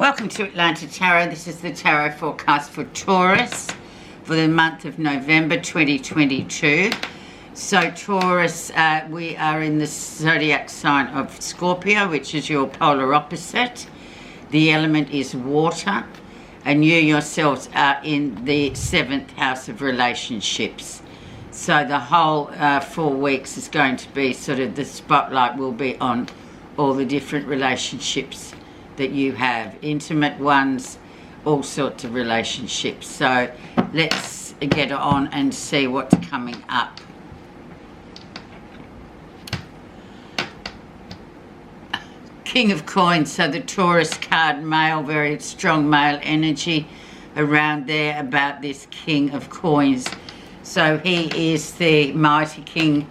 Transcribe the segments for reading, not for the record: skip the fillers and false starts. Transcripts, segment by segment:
Welcome to Atlanta Tarot. This is the tarot forecast for Taurus for the month of November 2022. So Taurus, we are in the zodiac sign of Scorpio, which is your polar opposite. The element is water, and you yourselves are in the 7th house of relationships. So the whole 4 weeks is going to be sort of, the spotlight will be on all the different relationships that you have, intimate ones, all sorts of relationships. So let's get on and see what's coming up. King of Coins, so the Taurus card, male, very strong male energy around there about this King of Coins. So he is the mighty King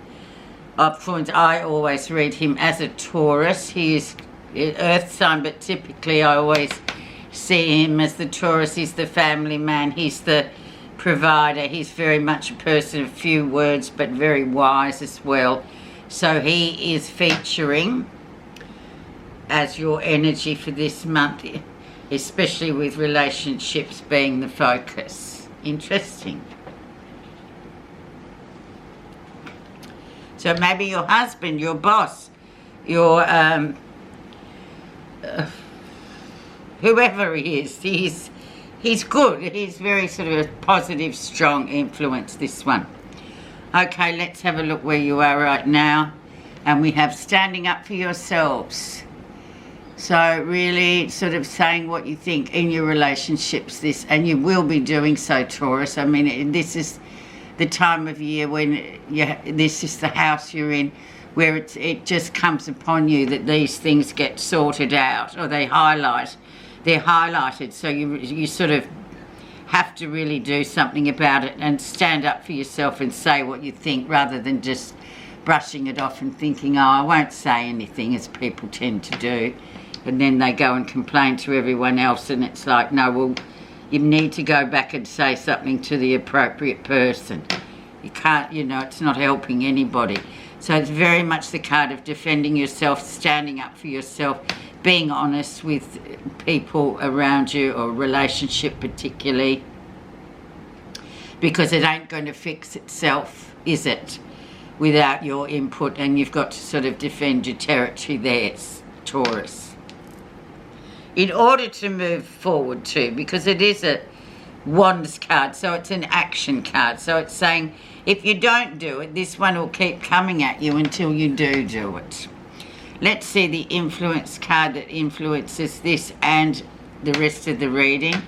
of Coins. I always read him as a Taurus. He is earth sign, but typically I always see him as the Taurus. He's the family man, he's the provider, he's very much a person of few words but very wise as well. So he is featuring as your energy for this month, especially with relationships being the focus. Interesting. So maybe your husband, your boss, your whoever he is, he's good. He's very sort of a positive, strong influence, this one. Okay, let's have a look where you are right now. And we have standing up for yourselves. So really sort of saying what you think in your relationships, this, and you will be doing so, Taurus. I mean, this is the time of year when this is the house you're in, where it just comes upon you that these things get sorted out, or they're highlighted. So you sort of have to really do something about it and stand up for yourself and say what you think, rather than just brushing it off and thinking, oh, I won't say anything, as people tend to do. And then they go and complain to everyone else, and it's like, no, well, you need to go back and say something to the appropriate person. You can't, it's not helping anybody. So it's very much the card of defending yourself, standing up for yourself, being honest with people around you, or relationship particularly, because it ain't going to fix itself, is it, without your input, and you've got to sort of defend your territory there, Taurus, in order to move forward too, because it is a Wands card, so it's an action card. So it's saying, if you don't do it, this one will keep coming at you until you do it. Let's see the influence card that influences this and the rest of the reading.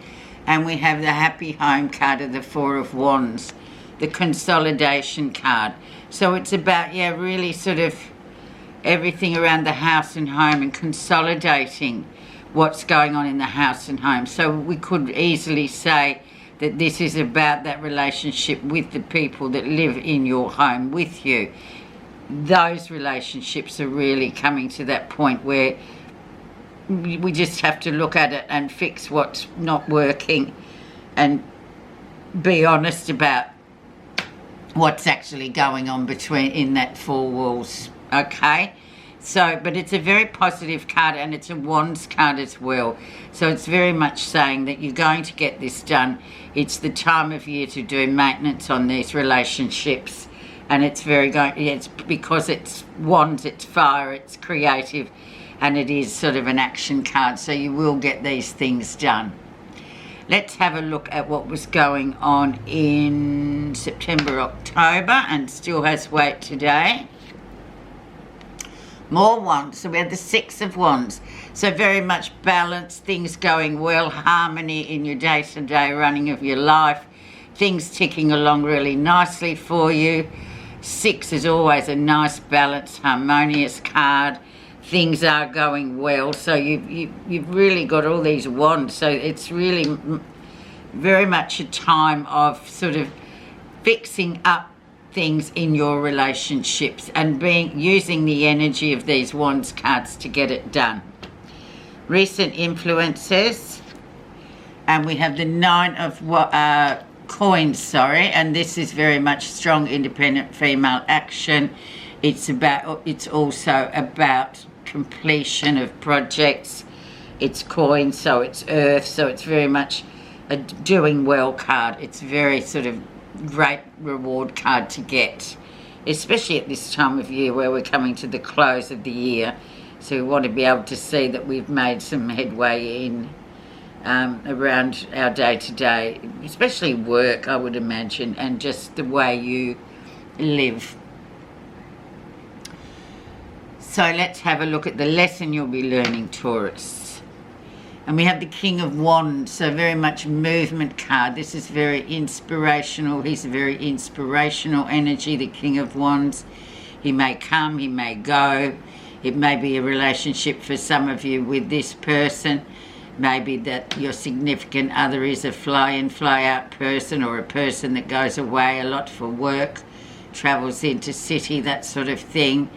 And we have the happy home card of the Four of Wands, the consolidation card. So it's about, really sort of everything around the house and home, and consolidating what's going on in the house and home. So we could easily say that this is about that relationship with the people that live in your home with you. Those relationships are really coming to that point where we just have to look at it and fix what's not working, and be honest about what's actually going on in that four walls. Okay, so, but it's a very positive card, and it's a Wands card as well. So it's very much saying that you're going to get this done. It's the time of year to do maintenance on these relationships, and it's it's because it's Wands, it's fire, it's creative, and it is sort of an action card. So you will get these things done. Let's have a look at what was going on in September, October, and still has weight today. More Wands. So we had the Six of Wands. So very much balance, things going well, harmony in your day-to-day running of your life, things ticking along really nicely for you. Six is always a nice, balanced, harmonious card. Things are going well. So you've really got all these wands. So it's really very much a time of sort of fixing up things in your relationships, and using the energy of these Wands cards to get it done. Recent influences, and we have the Nine of Coins, and this is very much strong, independent female action. It's also about completion of projects. It's coin, so it's earth, so it's very much a doing well card. It's very sort of great reward card to get, especially at this time of year where we're coming to the close of the year. So we want to be able to see that we've made some headway in around our day-to-day, especially work, I would imagine, and just the way you live. So let's have a look at the lesson you'll be learning, Taurus. And we have the King of Wands, so very much movement card. This is very inspirational. He's a very inspirational energy, the King of Wands. He may come, he may go. It may be a relationship for some of you with this person. Maybe that your significant other is a fly-in, fly-out person, or a person that goes away a lot for work, travels into city, that sort of thing.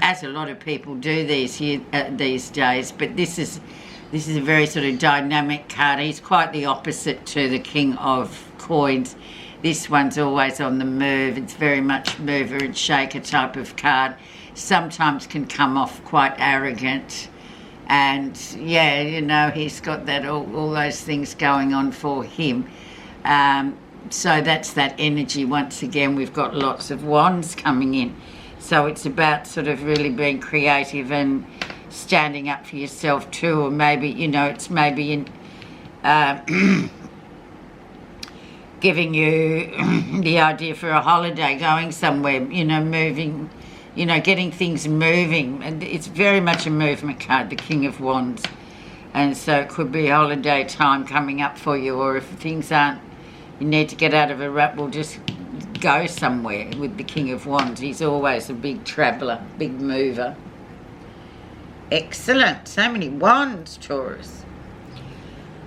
As a lot of people do these days, but this is a very sort of dynamic card. He's quite the opposite to the King of Coins. This one's always on the move. It's very much mover and shaker type of card. Sometimes can come off quite arrogant, and yeah, you know, he's got that all those things going on for him. So that's that energy. Once again, we've got lots of wands coming in. So it's about sort of really being creative and standing up for yourself too, or maybe, you know, it's maybe in giving you the idea for a holiday, going somewhere, you know, moving, you know, getting things moving. And it's very much a movement card, the King of Wands. And so it could be holiday time coming up for you, or if things aren't, you need to get out of a rut, we'll just go somewhere with the King of Wands. He's always a big traveller, big mover. Excellent. So many wands, Taurus.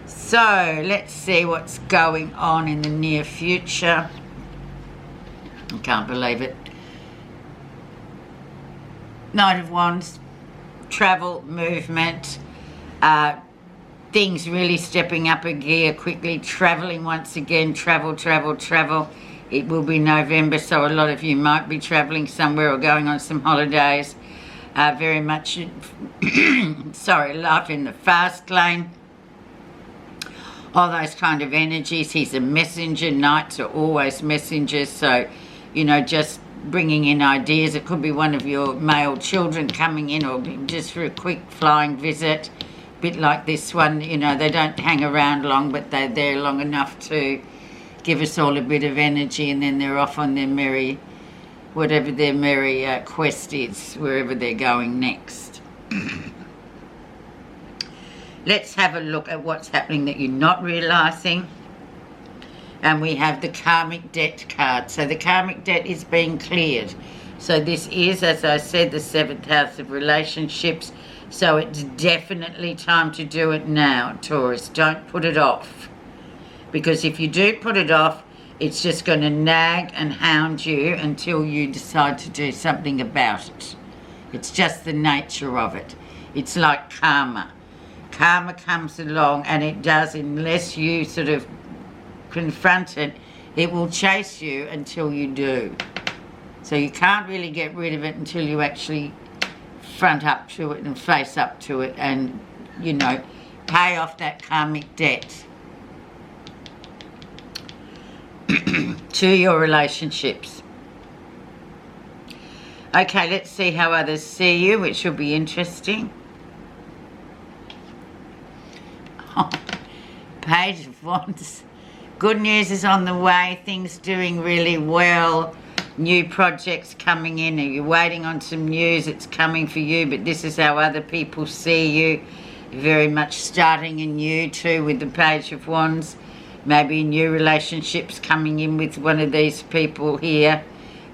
So let's see what's going on in the near future. I can't believe it. Knight of Wands, travel, movement, things really stepping up a gear quickly, travelling once again, travel. It will be November, so a lot of you might be travelling somewhere or going on some holidays. Very much, life in the fast lane. All those kind of energies. He's a messenger. Knights are always messengers, so, you know, just bringing in ideas. It could be one of your male children coming in, or just for a quick flying visit. A bit like this one, you know, they don't hang around long, but they're there long enough to give us all a bit of energy, and then they're off on their merry, whatever their merry quest is, wherever they're going next. Let's have a look at what's happening that you're not realising. And we have the karmic debt card. So the karmic debt is being cleared. So this is, as I said, the 7th house of relationships. So it's definitely time to do it now, Taurus. Don't put it off. Because if you do put it off, it's just going to nag and hound you until you decide to do something about it. It's just the nature of it. It's like karma. Karma comes along, and it does, unless you sort of confront it, it will chase you until you do. So you can't really get rid of it until you actually front up to it and face up to it and, you know, pay off that karmic debt to your relationships. Okay, let's see how others see you, which will be interesting. Page of Wands. Good news is on the way. Things doing really well. New projects coming in. Are you waiting on some news? It's coming for you, but this is how other people see you. Very much starting anew too with the Page of Wands. Maybe new relationships coming in with one of these people here.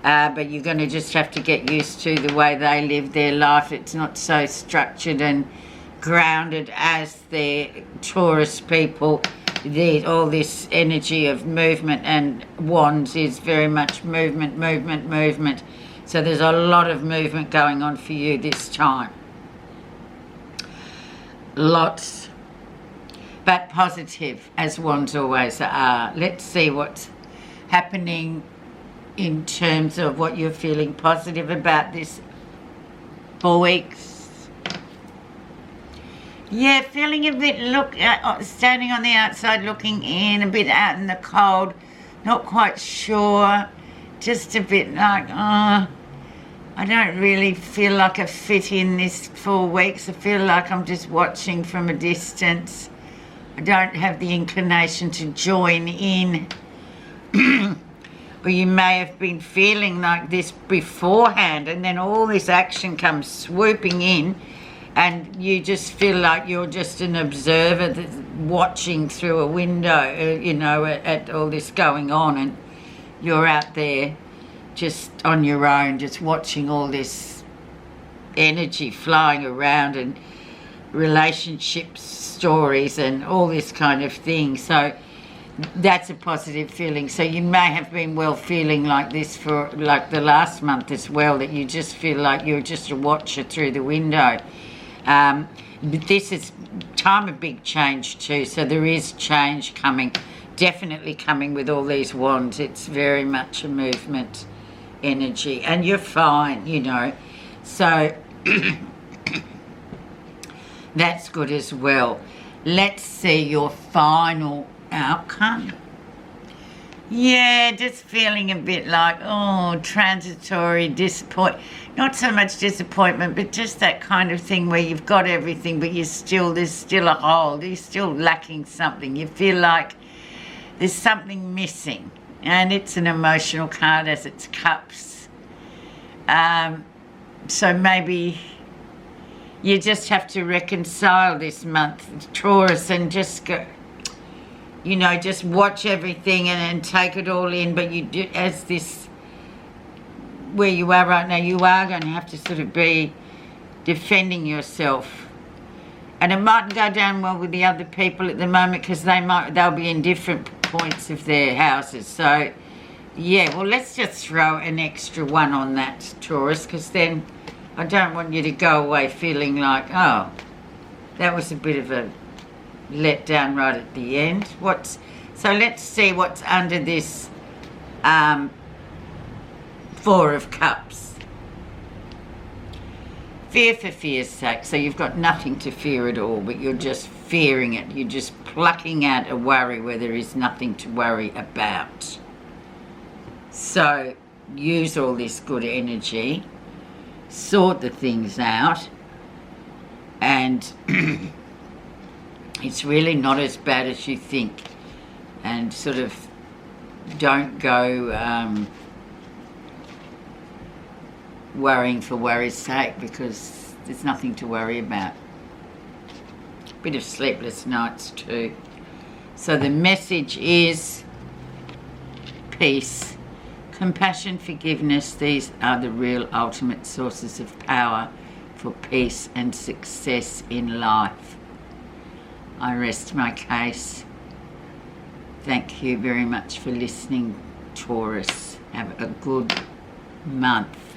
But you're going to just have to get used to the way they live their life. It's not so structured and grounded as the Taurus people. All this energy of movement and wands is very much movement. So there's a lot of movement going on for you this time. Lots. But positive, as wands always are. Let's see what's happening in terms of what you're feeling positive about this 4 weeks. Yeah, feeling a bit standing on the outside looking in, a bit out in the cold, not quite sure, just a bit like, I don't really feel like I fit in this 4 weeks. I feel like I'm just watching from a distance. I don't have the inclination to join in. Or you may have been feeling like this beforehand, and then all this action comes swooping in, and you just feel like you're just an observer that's watching through a window, you know, at all this going on, and you're out there just on your own, just watching all this energy flying around and relationship stories and all this kind of thing. So that's a positive feeling. So you may have been feeling like this for like the last month as well, that you just feel like you're just a watcher through the window. But this is time of big change too, so there is change coming, definitely coming with all these wands. It's very much a movement energy, and you're fine, you know, so that's good as well. Let's see your final outcome. Yeah, just feeling a bit like, transitory not so much disappointment, but just that kind of thing where you've got everything, but there's still a hole, you're still lacking something. You feel like there's something missing, and it's an emotional card as it's cups. So maybe you just have to reconcile this month, Taurus, and just go, you know, just watch everything and take it all in. But you do, as this, where you are right now, you are going to have to sort of be defending yourself. And it mightn't go down well with the other people at the moment, because they'll be in different points of their houses. So, yeah, well, let's just throw an extra 1 on that, Taurus, because then I don't want you to go away feeling like, oh, that was a bit of a let down right at the end. So let's see what's under this 4 of Cups. Fear for fear's sake. So you've got nothing to fear at all, but you're just fearing it. You're just plucking out a worry where there is nothing to worry about. So use all this good energy, sort the things out, and it's really not as bad as you think. And sort of don't go worrying for worry's sake, because there's nothing to worry about. Bit of sleepless nights too. So the message is peace, compassion, forgiveness. These are the real ultimate sources of power for peace and success in life. I rest my case. Thank you very much for listening, Taurus. Have a good month.